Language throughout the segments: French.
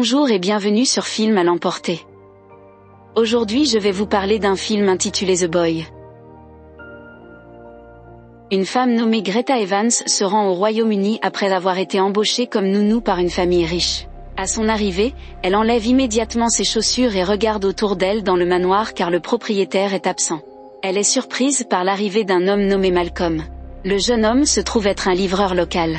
Bonjour et bienvenue sur Film à l'emporter. Aujourd'hui je vais vous parler d'un film intitulé The Boy. Une femme nommée Greta Evans se rend au Royaume-Uni après avoir été embauchée comme nounou par une famille riche. À son arrivée, elle enlève immédiatement ses chaussures et regarde autour d'elle dans le manoir car le propriétaire est absent. Elle est surprise par l'arrivée d'un homme nommé Malcolm. Le jeune homme se trouve être un livreur local.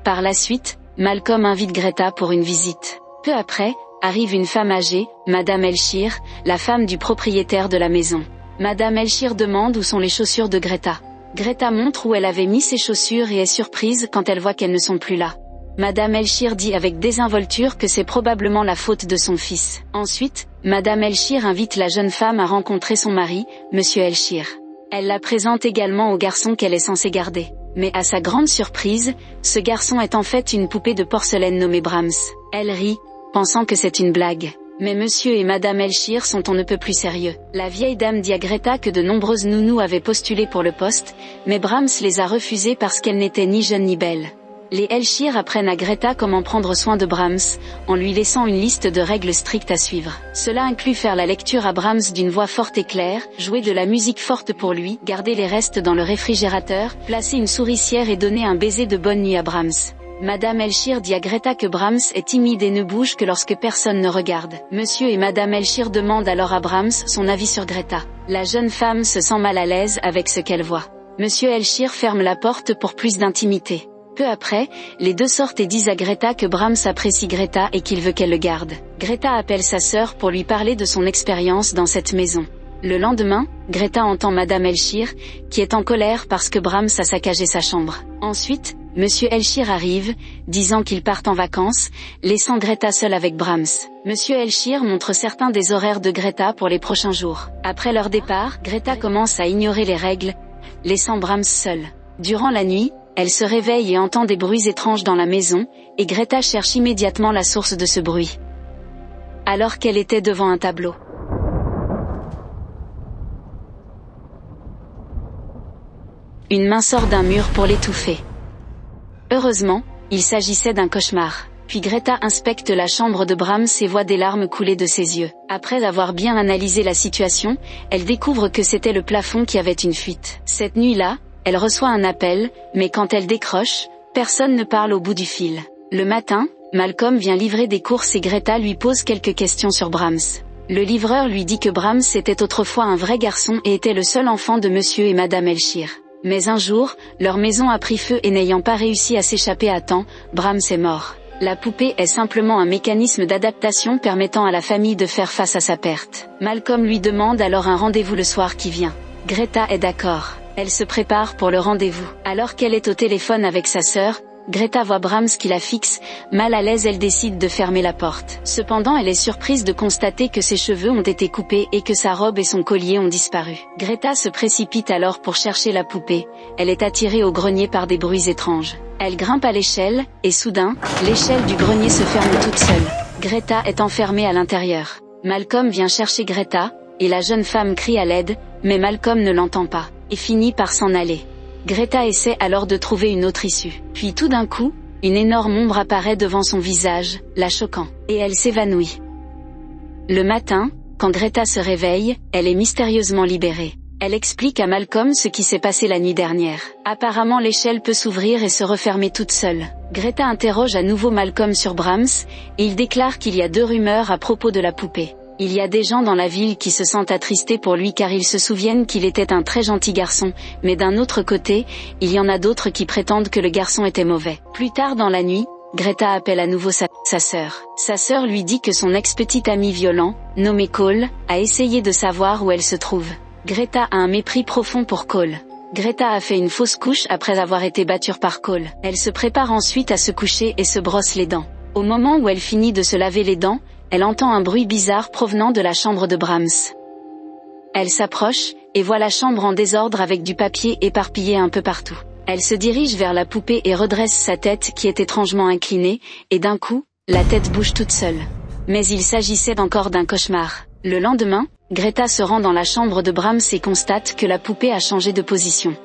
Par la suite, Malcolm invite Greta pour une visite. Peu après, arrive une femme âgée, Madame Elshire, la femme du propriétaire de la maison. Madame Elshire demande où sont les chaussures de Greta. Greta montre où elle avait mis ses chaussures et est surprise quand elle voit qu'elles ne sont plus là. Madame Elshire dit avec désinvolture que c'est probablement la faute de son fils. Ensuite, Madame Elshire invite la jeune femme à rencontrer son mari, Monsieur Elshire. Elle la présente également au garçon qu'elle est censée garder. Mais à sa grande surprise, ce garçon est en fait une poupée de porcelaine nommée Brahms. Elle rit, pensant que c'est une blague. Mais Monsieur et Madame Elshire sont on ne peut plus sérieux. La vieille dame dit à Greta que de nombreuses nounous avaient postulé pour le poste, mais Brahms les a refusées parce qu'elle n'était ni jeune ni belle. Les Elshire apprennent à Greta comment prendre soin de Brahms, en lui laissant une liste de règles strictes à suivre. Cela inclut faire la lecture à Brahms d'une voix forte et claire, jouer de la musique forte pour lui, garder les restes dans le réfrigérateur, placer une souricière et donner un baiser de bonne nuit à Brahms. Madame Elshire dit à Greta que Brahms est timide et ne bouge que lorsque personne ne regarde. Monsieur et Madame Elshire demandent alors à Brahms son avis sur Greta. La jeune femme se sent mal à l'aise avec ce qu'elle voit. Monsieur Elshire ferme la porte pour plus d'intimité. Peu après, les deux sortent et disent à Greta que Brahms apprécie Greta et qu'il veut qu'elle le garde. Greta appelle sa sœur pour lui parler de son expérience dans cette maison. Le lendemain, Greta entend Madame Elshire, qui est en colère parce que Brahms a saccagé sa chambre. Ensuite, Monsieur Elshire arrive, disant qu'ils partent en vacances, laissant Greta seule avec Brahms. Monsieur Elshire montre certains des horaires de Greta pour les prochains jours. Après leur départ, Greta commence à ignorer les règles, laissant Brahms seule. Durant la nuit, elle se réveille et entend des bruits étranges dans la maison, et Greta cherche immédiatement la source de ce bruit. Alors qu'elle était devant un tableau. Une main sort d'un mur pour l'étouffer. Heureusement, il s'agissait d'un cauchemar. Puis Greta inspecte la chambre de Brahms et voit des larmes couler de ses yeux. Après avoir bien analysé la situation, elle découvre que c'était le plafond qui avait une fuite. Cette nuit-là, elle reçoit un appel, mais quand elle décroche, personne ne parle au bout du fil. Le matin, Malcolm vient livrer des courses et Greta lui pose quelques questions sur Brahms. Le livreur lui dit que Brahms était autrefois un vrai garçon et était le seul enfant de Monsieur et Madame Elshire. Mais un jour, leur maison a pris feu et n'ayant pas réussi à s'échapper à temps, Brahms est mort. La poupée est simplement un mécanisme d'adaptation permettant à la famille de faire face à sa perte. Malcolm lui demande alors un rendez-vous le soir qui vient. Greta est d'accord. Elle se prépare pour le rendez-vous. Alors qu'elle est au téléphone avec sa sœur, Greta voit Brahms qui la fixe, mal à l'aise elle décide de fermer la porte. Cependant elle est surprise de constater que ses cheveux ont été coupés et que sa robe et son collier ont disparu. Greta se précipite alors pour chercher la poupée, elle est attirée au grenier par des bruits étranges. Elle grimpe à l'échelle, et soudain, l'échelle du grenier se ferme toute seule. Greta est enfermée à l'intérieur. Malcolm vient chercher Greta, et la jeune femme crie à l'aide, mais Malcolm ne l'entend pas, et finit par s'en aller. Greta essaie alors de trouver une autre issue. Puis tout d'un coup, une énorme ombre apparaît devant son visage, la choquant, et elle s'évanouit. Le matin, quand Greta se réveille, elle est mystérieusement libérée. Elle explique à Malcolm ce qui s'est passé la nuit dernière. Apparemment l'échelle peut s'ouvrir et se refermer toute seule. Greta interroge à nouveau Malcolm sur Brahms, et il déclare qu'il y a deux rumeurs à propos de la poupée. Il y a des gens dans la ville qui se sentent attristés pour lui car ils se souviennent qu'il était un très gentil garçon, mais d'un autre côté, il y en a d'autres qui prétendent que le garçon était mauvais. Plus tard dans la nuit, Greta appelle à nouveau sa sœur. Sa sœur lui dit que son ex-petit ami violent, nommé Cole, a essayé de savoir où elle se trouve. Greta a un mépris profond pour Cole. Greta a fait une fausse couche après avoir été battue par Cole. Elle se prépare ensuite à se coucher et se brosse les dents. Au moment où elle finit de se laver les dents, elle entend un bruit bizarre provenant de la chambre de Brahms. Elle s'approche, et voit la chambre en désordre avec du papier éparpillé un peu partout. Elle se dirige vers la poupée et redresse sa tête qui est étrangement inclinée, et d'un coup, la tête bouge toute seule. Mais il s'agissait encore d'un cauchemar. Le lendemain, Greta se rend dans la chambre de Brahms et constate que la poupée a changé de position.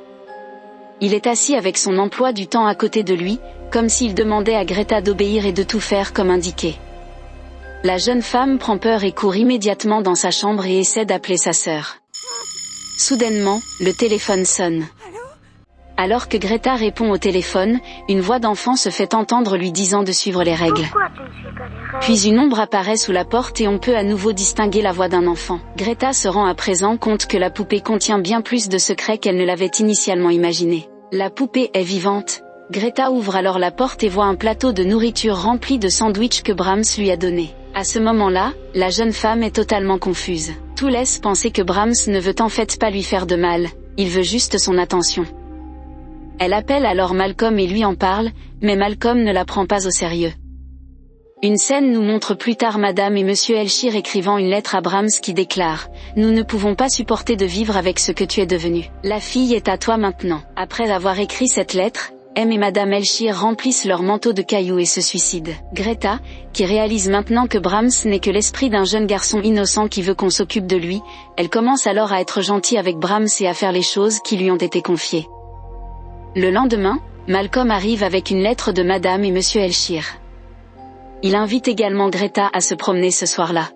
Il est assis avec son emploi du temps à côté de lui, comme s'il demandait à Greta d'obéir et de tout faire comme indiqué. la jeune femme prend peur et court immédiatement dans sa chambre et essaie d'appeler sa sœur. Soudainement, le téléphone sonne. Alors que Greta répond au téléphone, une voix d'enfant se fait entendre lui disant de suivre les règles. Puis une ombre apparaît sous la porte et on peut à nouveau distinguer la voix d'un enfant. Greta se rend à présent compte que la poupée contient bien plus de secrets qu'elle ne l'avait initialement imaginé. La poupée est vivante. Greta ouvre alors la porte et voit un plateau de nourriture rempli de sandwichs que Brahms lui a donné. À ce moment-là, la jeune femme est totalement confuse. Tout laisse penser que Brahms ne veut en fait pas lui faire de mal, il veut juste son attention. Elle appelle alors Malcolm et lui en parle, mais Malcolm ne la prend pas au sérieux. Une scène nous montre plus tard Madame et Monsieur Elshire écrivant une lettre à Brahms qui déclare « Nous ne pouvons pas supporter de vivre avec ce que tu es devenu. La fille est à toi maintenant. » Après avoir écrit cette lettre, M et Madame Elshire remplissent leur manteau de cailloux et se suicident. Greta, qui réalise maintenant que Brahms n'est que l'esprit d'un jeune garçon innocent qui veut qu'on s'occupe de lui, elle commence alors à être gentille avec Brahms et à faire les choses qui lui ont été confiées. Le lendemain, Malcolm arrive avec une lettre de Madame et Monsieur Elshire. Il invite également Greta à se promener ce soir-là.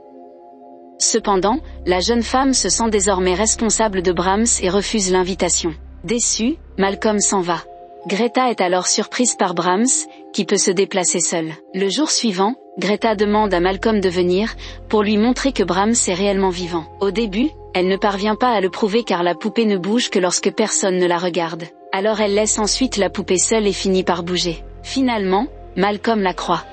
Cependant, la jeune femme se sent désormais responsable de Brahms et refuse l'invitation. Déçue, Malcolm s'en va. Greta est alors surprise par Brahms, qui peut se déplacer seul. Le jour suivant, Greta demande à Malcolm de venir, pour lui montrer que Brahms est réellement vivant. Au début, elle ne parvient pas à le prouver car la poupée ne bouge que lorsque personne ne la regarde. Alors elle laisse ensuite la poupée seule et finit par bouger. Finalement, Malcolm la croit.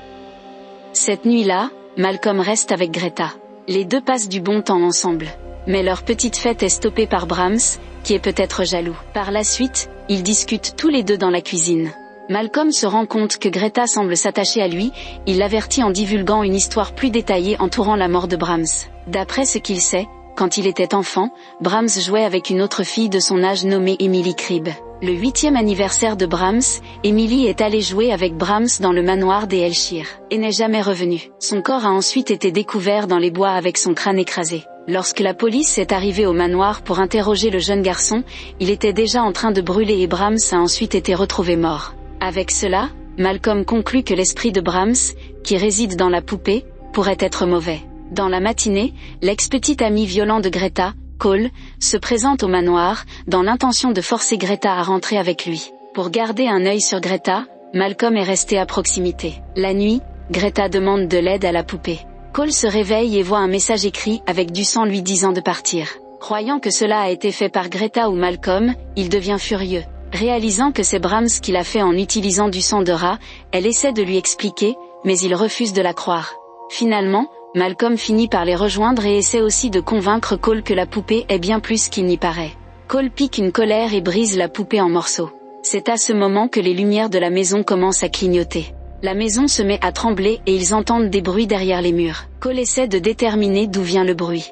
Cette nuit-là, Malcolm reste avec Greta. Les deux passent du bon temps ensemble. Mais leur petite fête est stoppée par Brahms, qui est peut-être jaloux. Par la suite, ils discutent tous les deux dans la cuisine. Malcolm se rend compte que Greta semble s'attacher à lui, il l'avertit en divulguant une histoire plus détaillée entourant la mort de Brahms. D'après ce qu'il sait, quand il était enfant, Brahms jouait avec une autre fille de son âge nommée Emily Cribb. Le 8e anniversaire de Brahms, Emily est allée jouer avec Brahms dans le manoir des Elshire, et n'est jamais revenue. Son corps a ensuite été découvert dans les bois avec son crâne écrasé. Lorsque la police est arrivée au manoir pour interroger le jeune garçon, il était déjà en train de brûler et Brahms a ensuite été retrouvé mort. Avec cela, Malcolm conclut que l'esprit de Brahms, qui réside dans la poupée, pourrait être mauvais. Dans la matinée, l'ex-petit ami violent de Greta, Cole, se présente au manoir, dans l'intention de forcer Greta à rentrer avec lui. Pour garder un œil sur Greta, Malcolm est resté à proximité. La nuit, Greta demande de l'aide à la poupée. Cole se réveille et voit un message écrit avec du sang lui disant de partir. Croyant que cela a été fait par Greta ou Malcolm, il devient furieux. Réalisant que c'est Brahms qui l'a fait en utilisant du sang de rat, elle essaie de lui expliquer, mais il refuse de la croire. Finalement, Malcolm finit par les rejoindre et essaie aussi de convaincre Cole que la poupée est bien plus qu'il n'y paraît. Cole pique une colère et brise la poupée en morceaux. C'est à ce moment que les lumières de la maison commencent à clignoter. La maison se met à trembler et ils entendent des bruits derrière les murs. Cole essaie de déterminer d'où vient le bruit.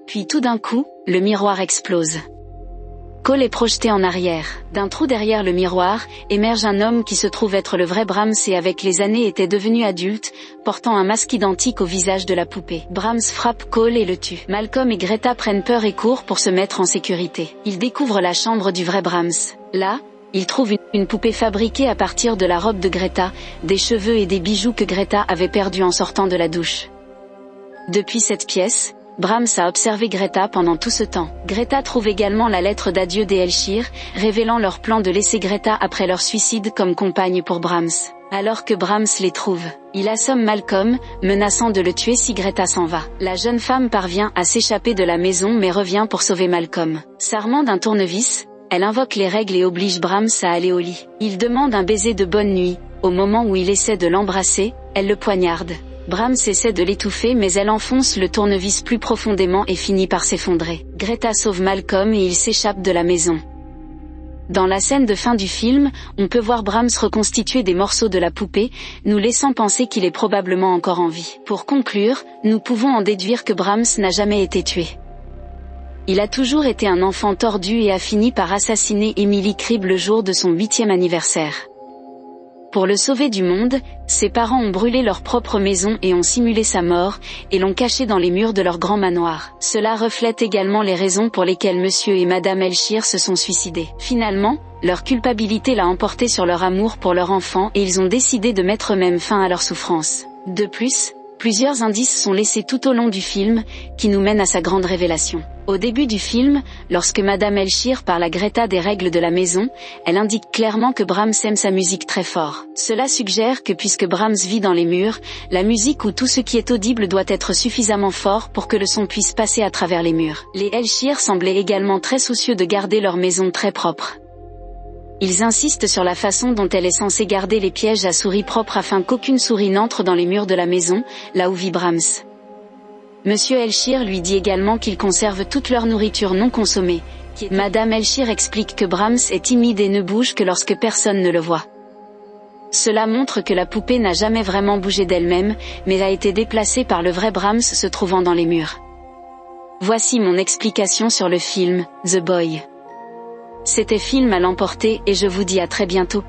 Puis tout d'un coup, le miroir explose. Cole est projeté en arrière. D'un trou derrière le miroir, émerge un homme qui se trouve être le vrai Brahms et avec les années était devenu adulte, portant un masque identique au visage de la poupée. Brahms frappe Cole et le tue. Malcolm et Greta prennent peur et courent pour se mettre en sécurité. Ils découvrent la chambre du vrai Brahms. Là, ils trouvent une poupée fabriquée à partir de la robe de Greta, des cheveux et des bijoux que Greta avait perdus en sortant de la douche. Depuis cette pièce, Brahms a observé Greta pendant tout ce temps. Greta trouve également la lettre d'adieu des Elshire, révélant leur plan de laisser Greta après leur suicide comme compagne pour Brahms. Alors que Brahms les trouve, il assomme Malcolm, menaçant de le tuer si Greta s'en va. La jeune femme parvient à s'échapper de la maison mais revient pour sauver Malcolm. S'armant d'un tournevis, elle invoque les règles et oblige Brahms à aller au lit. Il demande un baiser de bonne nuit. Au moment où il essaie de l'embrasser, elle le poignarde. Brahms essaie de l'étouffer mais elle enfonce le tournevis plus profondément et finit par s'effondrer. Greta sauve Malcolm et il s'échappe de la maison. Dans la scène de fin du film, on peut voir Brahms reconstituer des morceaux de la poupée, nous laissant penser qu'il est probablement encore en vie. Pour conclure, nous pouvons en déduire que Brahms n'a jamais été tué. Il a toujours été un enfant tordu et a fini par assassiner Emily Cribb le jour de son 8e anniversaire. Pour le sauver du monde, ses parents ont brûlé leur propre maison et ont simulé sa mort, et l'ont caché dans les murs de leur grand manoir. Cela reflète également les raisons pour lesquelles monsieur et madame Elshire se sont suicidés. Finalement, leur culpabilité l'a emporté sur leur amour pour leur enfant et ils ont décidé de mettre eux-mêmes fin à leur souffrance. De plus, plusieurs indices sont laissés tout au long du film, qui nous mènent à sa grande révélation. Au début du film, lorsque madame Elshire parle à Greta des règles de la maison, elle indique clairement que Brahms aime sa musique très fort. Cela suggère que puisque Brahms vit dans les murs, la musique ou tout ce qui est audible doit être suffisamment fort pour que le son puisse passer à travers les murs. Les Elshire semblaient également très soucieux de garder leur maison très propre. Ils insistent sur la façon dont elle est censée garder les pièges à souris propres afin qu'aucune souris n'entre dans les murs de la maison, là où vit Brahms. Monsieur Elshire lui dit également qu'ils conservent toute leur nourriture non consommée. Madame Elshire explique que Brahms est timide et ne bouge que lorsque personne ne le voit. Cela montre que la poupée n'a jamais vraiment bougé d'elle-même, mais a été déplacée par le vrai Brahms se trouvant dans les murs. Voici mon explication sur le film, The Boy. C'était Film à l'emporter et je vous dis à très bientôt.